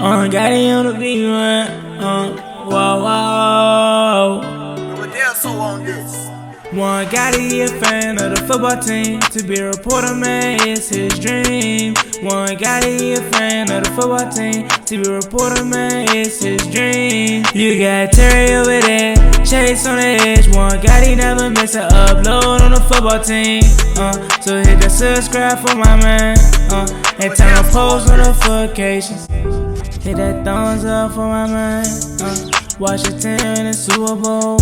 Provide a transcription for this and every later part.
Got it on the beat, man. Whoa, whoa. But they're so on this. One gotta be a fan of the football team. To be a reporter, man, it's his dream. One gotta be a fan of the football team. To be a reporter, man, it's his dream. You got Terry over there, Chase on the edge. One gotta never miss an upload on the football team. So hit the subscribe for my man. And turn on post notifications. Hit that thumbs up for my man. Watch the team in the Super Bowl.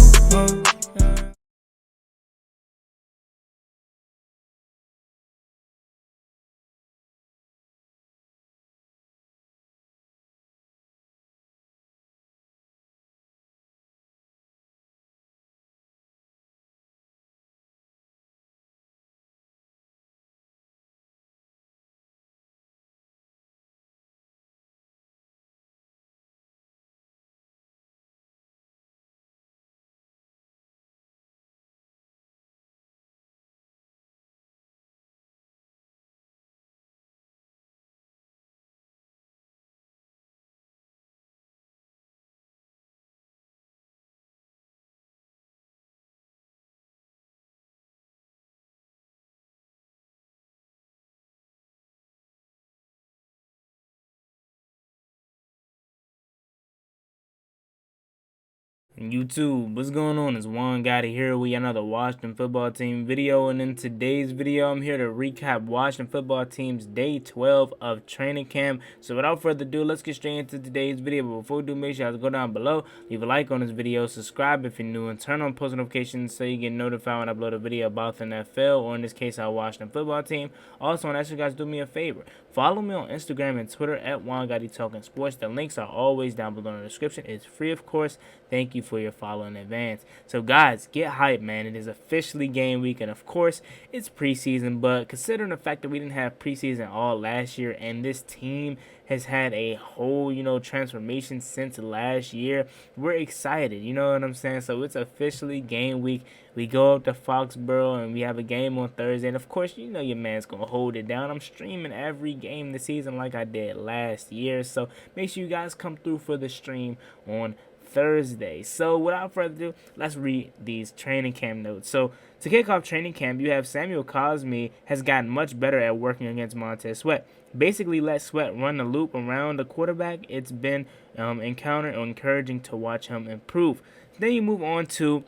YouTube, what's going on? It's Juan Gotti here with another Washington football team video, and in today's video I'm here to recap Washington football team's day 12 of training camp. So without further ado, let's get straight into today's video. But before we do, make sure you guys go down below, leave a like on this video, subscribe if you're new, and turn on post notifications so you get notified when I upload a video about the NFL, or in this case our Washington football team. Also, I want to ask you guys to do me a favor. Follow me on Instagram and Twitter at juangottiwft. The links are always down below in the description. It's free, of course. Thank you for your follow in advance. So guys, get hyped, man. It is officially game week, and of course it's preseason, but considering the fact that we didn't have preseason all last year and this team has had a whole, transformation since last year, we're excited, you know what I'm saying? So it's officially game week. We go up to Foxborough and we have a game on Thursday, and of course your man's gonna hold it down. I'm streaming every game this season like I did last year, so make sure you guys come through for the stream on Thursday. So without further ado, let's read these training camp notes. So to kick off training camp, you have Samuel Cosme has gotten much better at working against Montez Sweat. Basically let Sweat run the loop around the quarterback. It's been encouraging to watch him improve. Then you move on to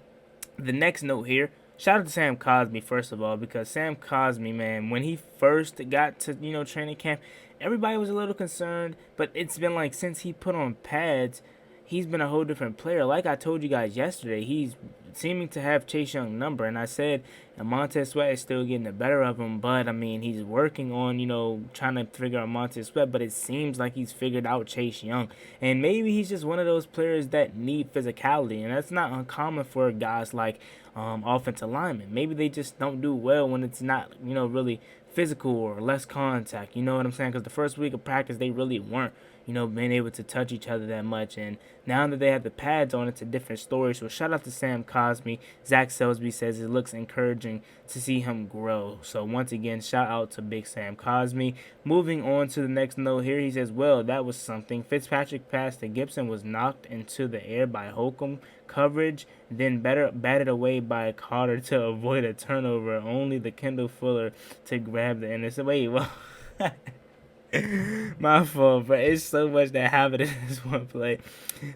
the next note here. Shout out to Sam Cosme, first of all, because Sam Cosme, man, when he first got to, training camp, everybody was a little concerned, but it's been like since he put on pads, he's been a whole different player. Like I told you guys yesterday, he's seeming to have Chase Young's number, and I said Montez Sweat is still getting the better of him, but I mean he's working on trying to figure out Montez Sweat, but it seems like he's figured out Chase Young, and maybe he's just one of those players that need physicality, and that's not uncommon for guys like offensive linemen. Maybe they just don't do well when it's not really physical or less contact, you know what I'm saying? Because the first week of practice they really weren't being able to touch each other that much, and now that they have the pads on, it's a different story. So shout out to Sam Cosme. Zach Selsby says it looks encouraging to see him grow. So once again, shout out to Big Sam Cosme. Moving on to the next note here, he says, well, that was something. Fitzpatrick pass to Gibson was knocked into the air by Holcomb coverage, then batted away by Carter to avoid a turnover. Only the Kendall Fuller to grab the intercept. Wait, well... My fault, but it's so much that happened in this one play.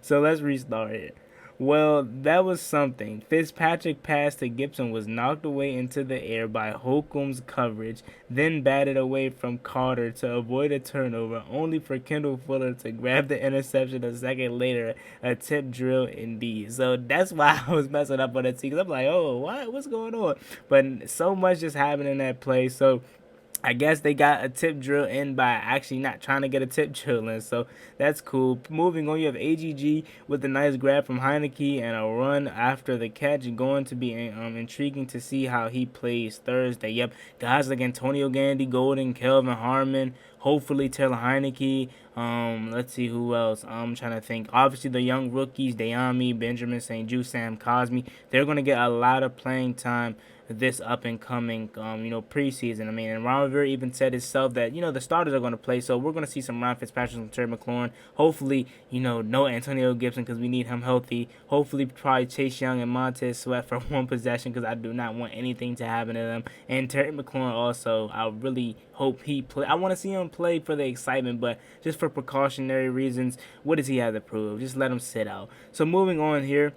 So let's restart it. Well, that was something. Fitzpatrick pass to Gibson was knocked away into the air by Holcomb's coverage, then batted away from Carter to avoid a turnover, only for Kendall Fuller to grab the interception a second later, a tip drill indeed. So that's why I was messing up on that team, because I'm like, oh, what? What's going on? But so much just happened in that play, so I guess they got a tip drill in by actually not trying to get a tip drill in, so that's cool. Moving on, you have AGG with a nice grab from Heinicke and a run after the catch. Going to be intriguing to see how he plays Thursday. Yep, guys like Antonio Gandy, Golden, Kelvin Harmon, hopefully Taylor Heinicke. Let's see who else. I'm trying to think. Obviously, the young rookies, Dayami, Benjamin St. Jude, Sam Cosme. They're going to get a lot of playing time this up and coming, preseason. I mean, and Ron Rivera even said himself that, the starters are going to play. So we're going to see some Ryan Fitzpatrick and Terry McLaurin. Hopefully, no Antonio Gibson because we need him healthy. Hopefully, probably Chase Young and Montez Sweat for one possession because I do not want anything to happen to them. And Terry McLaurin also, I really hope he play. I want to see him play for the excitement, but just for precautionary reasons, what does he have to prove? Just let him sit out. So moving on here.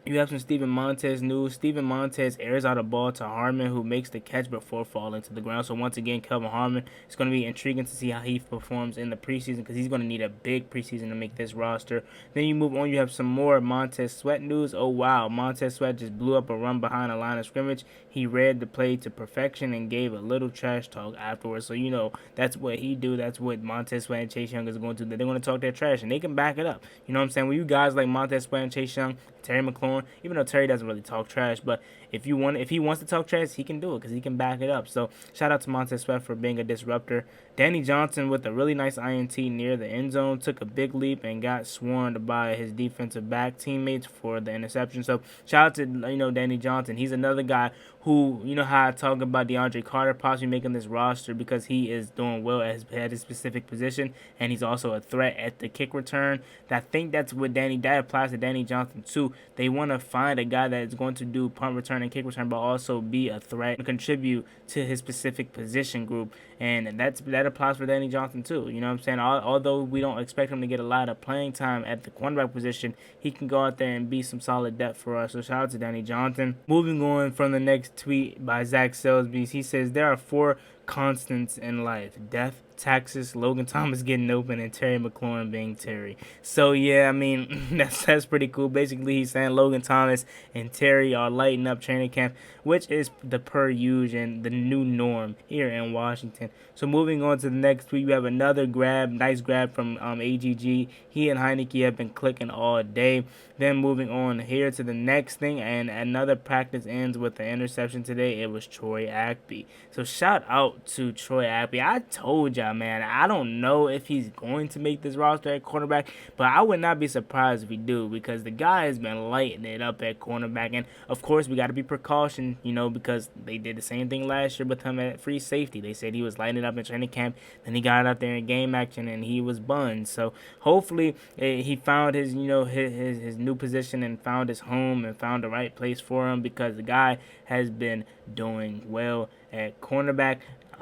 You have some Steven Montez news. Steven Montez airs out a ball to Harmon, who makes the catch before falling to the ground. So once again, Kelvin Harmon, it's going to be intriguing to see how he performs in the preseason because he's going to need a big preseason to make this roster. Then you move on. You have some more Montez Sweat news. Oh, wow. Montez Sweat just blew up a run behind the line of scrimmage. He read the play to perfection and gave a little trash talk afterwards. So, that's what he do. That's what Montez Sweat and Chase Young is going to do. They're going to talk their trash, and they can back it up. You know what I'm saying? When you guys like Montez Sweat and Chase Young, Terry McLaurin, even though Terry doesn't really talk trash, but if he wants to talk trash, he can do it because he can back it up. So shout out to Montez Sweat for being a disruptor. Danny Johnson with a really nice INT near the end zone took a big leap and got swarmed by his defensive back teammates for the interception. So shout out to Danny Johnson. He's another guy who, how I talk about DeAndre Carter possibly making this roster because he is doing well at his specific position, and he's also a threat at the kick return. I think that applies to Danny Johnson too. They want to find a guy that is going to do punt return and kick return, but also be a threat and contribute to his specific position group. And that applies for Danny Johnson too. You know what I'm saying? Although we don't expect him to get a lot of playing time at the cornerback position, he can go out there and be some solid depth for us. So shout out to Danny Johnson. Moving on from the next tweet by Zach Selsby, he says there are 4 constants in life: death, taxes, Logan Thomas getting open, and Terry McLaurin being Terry. So yeah, I mean that's pretty cool. Basically, he's saying Logan Thomas and Terry are lighting up training camp, which is the per usual and the new norm here in Washington. So moving on to the next tweet, we have another nice grab from AGG. He and Heinicke have been clicking all day. Then moving on here to the next thing, and another practice ends with an interception today. It was Troy Apke. So shout out to Troy Apke. I told y'all, man, I don't know if he's going to make this roster at cornerback, but I would not be surprised if he do because the guy has been lighting it up at cornerback. And of course, we got to be precaution, because they did the same thing last year with him at free safety. They said he was lighting it up in training camp, then he got out there in game action and he was bunned. So hopefully he found his new position and found his home and found the right place for him because the guy has been doing well at cornerback.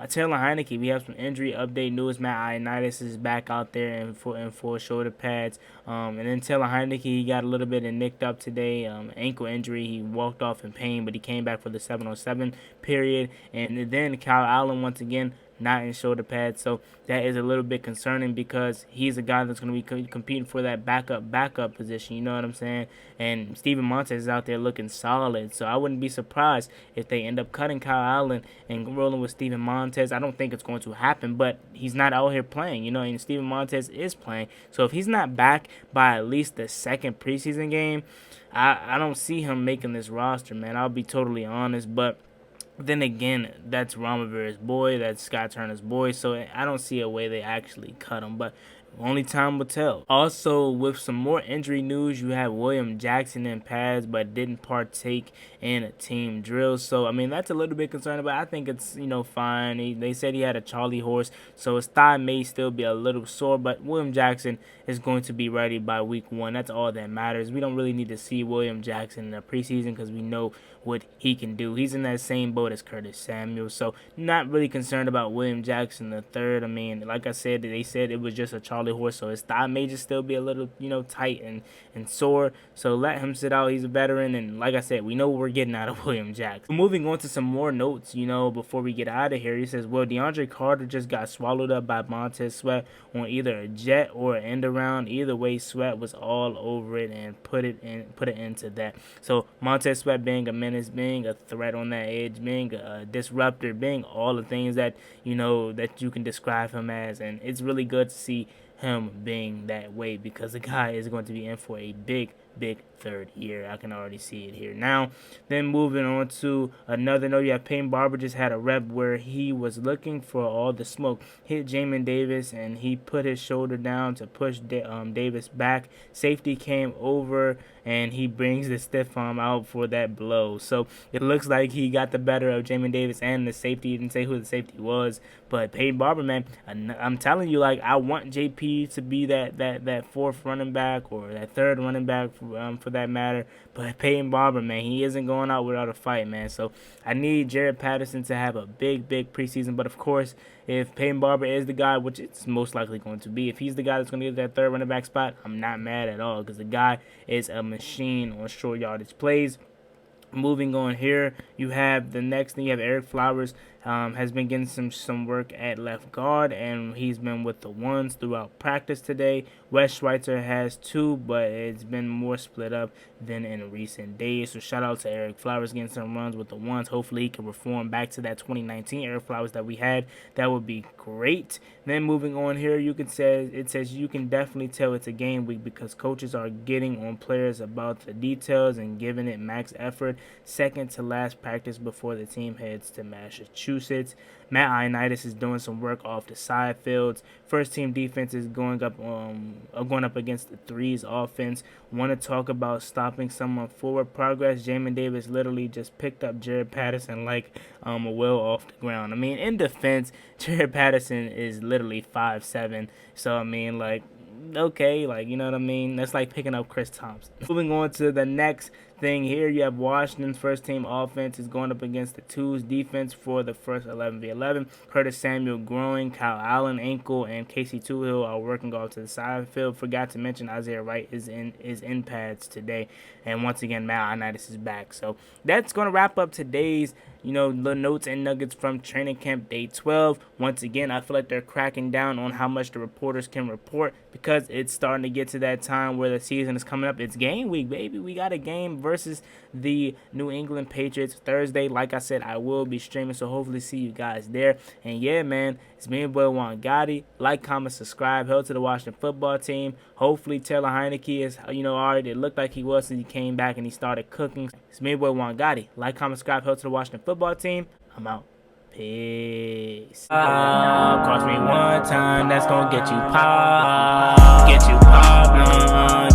Taylor Heinicke, we have some injury update news. Matt Ioannidis is back out there in full shoulder pads. And then Taylor Heinicke, he got a little bit nicked up today, ankle injury. He walked off in pain, but he came back for the 7-on-7 period. And then Kyle Allen, once again, not in shoulder pads. So that is a little bit concerning because he's a guy that's going to be competing for that backup position. You know what I'm saying? And Steven Montez is out there looking solid. So I wouldn't be surprised if they end up cutting Kyle Allen and rolling with Steven Montez. I don't think it's going to happen, but he's not out here playing, and Steven Montez is playing. So if he's not back by at least the second preseason game, I don't see him making this roster, man. I'll be totally honest, but then again, that's Ron Rivera's boy, that's Scott Turner's boy, so I don't see a way they actually cut him, but only time will tell. Also, with some more injury news, you have William Jackson in pads but didn't partake in a team drill. So, I mean, that's a little bit concerning, but I think it's, fine. They said he had a Charlie horse, so his thigh may still be a little sore, but William Jackson is going to be ready by week 1. That's all that matters. We don't really need to see William Jackson in the preseason because we know what he can do. He's in that same boat as Curtis Samuel, so not really concerned about William Jackson III. I mean, like I said, they said it was just a Charlie horse, so his thigh may just still be a little, tight and sore. So let him sit out. He's a veteran, and like I said, we know what we're getting out of William Jackson. Moving on to some more notes, before we get out of here. He says, well, DeAndre Carter just got swallowed up by Montez Sweat on either a jet or an end around. Either way, Sweat was all over it and put it into that. So Montez Sweat being a menace, being a threat on that edge, being a disruptor, being all the things that that you can describe him as, and it's really good to see him being that way because the guy is going to be in for a big big third year. I can already see it here now. Then moving on to another note, you have Peyton Barber just had a rep where he was looking for all the smoke. Hit Jamin Davis, and he put his shoulder down to push Davis back. Safety came over, and he brings the stiff arm out for that blow. So it looks like he got the better of Jamin Davis and the safety. He didn't say who the safety was, but Peyton Barber, man, I'm telling you, like, I want JP to be that fourth running back or that third running back for that matter. But Peyton Barber, man, he isn't going out without a fight, man. So I need Jaret Patterson to have a big preseason. But of course, if Peyton Barber is the guy, which it's most likely going to be, if he's the guy that's going to get that third running back spot, I'm not mad at all, because the guy is a machine on short yardage plays. Moving on here, you have the next thing. You have Eric Flowers has been getting some work at left guard, and he's been with the ones throughout practice today. Wes Schweitzer has two, but it's been more split up than in recent days. So shout out to Eric Flowers getting some runs with the ones. Hopefully he can reform back to that 2019 Eric Flowers that we had. That would be great. Then moving on here, it says you can definitely tell it's a game week because coaches are getting on players about the details and giving it max effort. Second to last practice before the team heads to Massachusetts. Matt Ioannidis is doing some work off the side fields. First team defense is going up against the threes offense. Want to talk about stopping someone forward progress? Jamin Davis literally just picked up Jaret Patterson like a whale off the ground. I mean, in defense, Jaret Patterson is literally 5'7". So I mean, like, okay, like, you know what I mean? That's like picking up Chris Thompson. Moving on to the next thing here, you have Washington's first team offense is going up against the twos defense for the first 11v11. Curtis Samuel growing, Kyle Allen ankle, and Casey Tuhill are working off to the side field. Forgot to mention Isaiah Wright is in pads today, and once again Matt Ioannidis is back. So that's going to wrap up today's the notes and nuggets from training camp day 12. Once again, I feel like they're cracking down on how much the reporters can report because it's starting to get to that time where the season is coming up. It's game week, baby. We got a game versus the New England Patriots Thursday. Like I said, I will be streaming, so hopefully see you guys there. And yeah, man, it's me and boy Juan Gotti. Like, comment, subscribe. Hell to the Washington football team. Hopefully Taylor Heinicke is, already, it looked like he was since he came back and he started cooking. It's me and boy Juan Gotti. Like, comment, subscribe. Hell to the Washington football team. I'm out. Peace. Cross me one time, that's gonna get you popped. Get you popped.